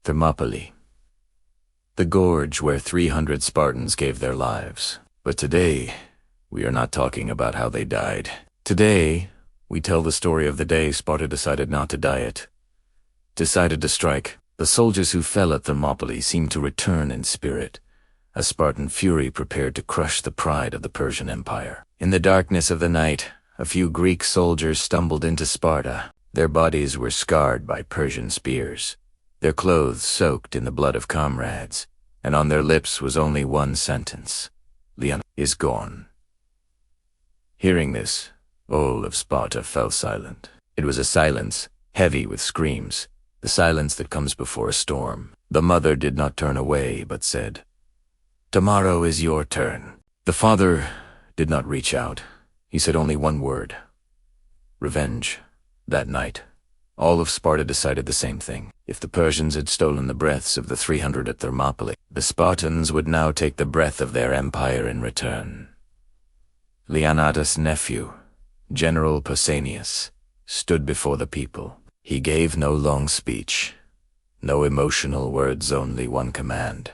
Thermopylae, the gorge where 300 Spartans gave their lives. But today, we are not talking about how they died. Today, we tell the story of the day Sparta decided not to diet, decided to strike. The soldiers who fell at Thermopylae seemed to return in spirit, as Spartan fury prepared to crush the pride of the Persian Empire. In the darkness of the night, a few Greek soldiers stumbled into Sparta. Their bodies were scarred by Persian spears, their clothes soaked in the blood of comrades, and on their lips was only one sentence: Leonidas is gone. Hearing this, all of Sparta fell silent. It was a silence heavy with screams, the silence that comes before a storm. The mother did not turn away, but said, "Tomorrow is your turn." The father did not reach out. He said only one word: revenge. That night, all of Sparta decided the same thing. If the Persians had stolen the breaths of the 300 at Thermopylae, the Spartans would now take the breath of their empire in return. Leonidas' nephew, General Pausanias, stood before the people. He gave no long speech, no emotional words, only one command: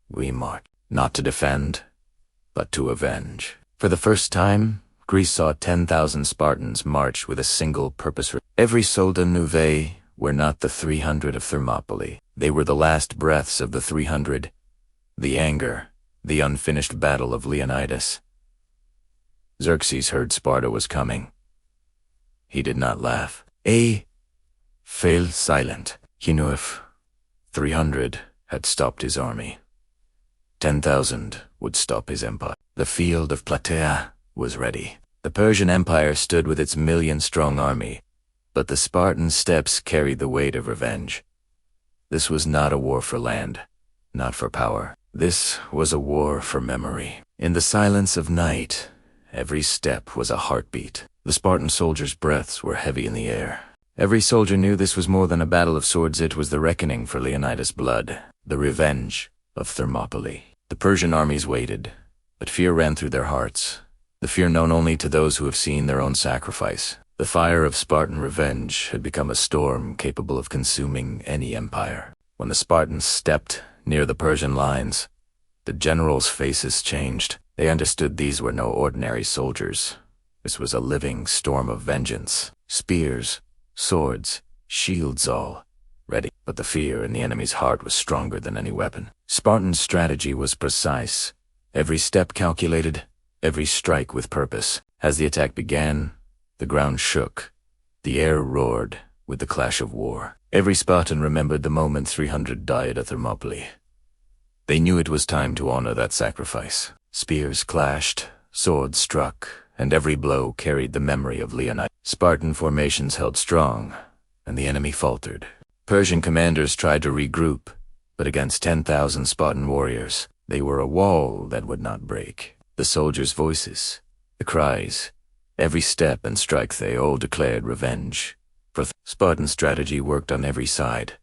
we march, not to defend, but to avenge. For the first time, Greece saw 10,000 Spartans march with a single purpose. Every soldat knew they were not the 300 of Thermopylae. They were the last breaths of the 300, the anger, the unfinished battle of Leonidas. Xerxes heard Sparta was coming. He did not laugh. Fell silent. He knew if 300 had stopped his army, 10,000 would stop his empire. The field of Plataea was ready. The Persian Empire stood with its million-strong army, but the Spartan steps carried the weight of revenge. This was not a war for land, not for power. This was a war for memory. In the silence of night, every step was a heartbeat. The Spartan soldiers' breaths were heavy in the air. Every soldier knew this was more than a battle of swords. It was the reckoning for Leonidas' blood, the revenge of Thermopylae. The Persian armies waited, but fear ran through their hearts, the fear known only to those who have seen their own sacrifice. The fire of Spartan revenge had become a storm capable of consuming any empire. When the Spartans stepped near the Persian lines, the generals' faces changed. They understood these were no ordinary soldiers. This was a living storm of vengeance. Spears, swords, shields, all ready. But the fear in the enemy's heart was stronger than any weapon. Spartan's strategy was precise. Every step calculated, every strike with purpose. As the attack began, the ground shook. The air roared with the clash of war. Every Spartan remembered the moment 300 died at Thermopylae. They knew it was time to honor that sacrifice. Spears clashed, swords struck, and every blow carried the memory of Leonidas. Spartan formations held strong, and the enemy faltered. Persian commanders tried to regroup, but against 10,000 Spartan warriors, they were a wall that would not break. The soldiers' voices, the cries, every step and strike, they all declared revenge. For Spartan strategy worked on every side,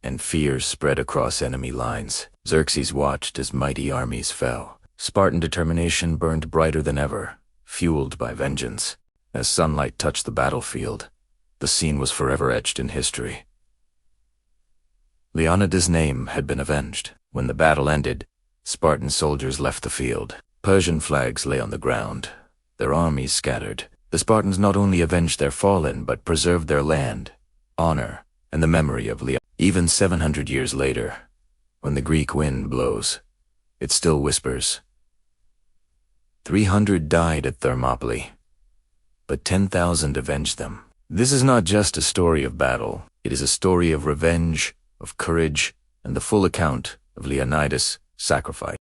and fear spread across enemy lines. Xerxes watched as mighty armies fell. Spartan determination burned brighter than ever, fueled by vengeance. As sunlight touched the battlefield, the scene was forever etched in history. Leonidas' name had been avenged. When the battle ended, Spartan soldiers left the field. Persian flags lay on the ground, their armies scattered. The Spartans not only avenged their fallen, but preserved their land, honor, and the memory of Leonidas. Even 700 years later, when the Greek wind blows, it still whispers. 300 died at Thermopylae, but 10,000 avenged them. This is not just a story of battle. It is a story of revenge, of courage, and the full account of Leonidas' sacrifice.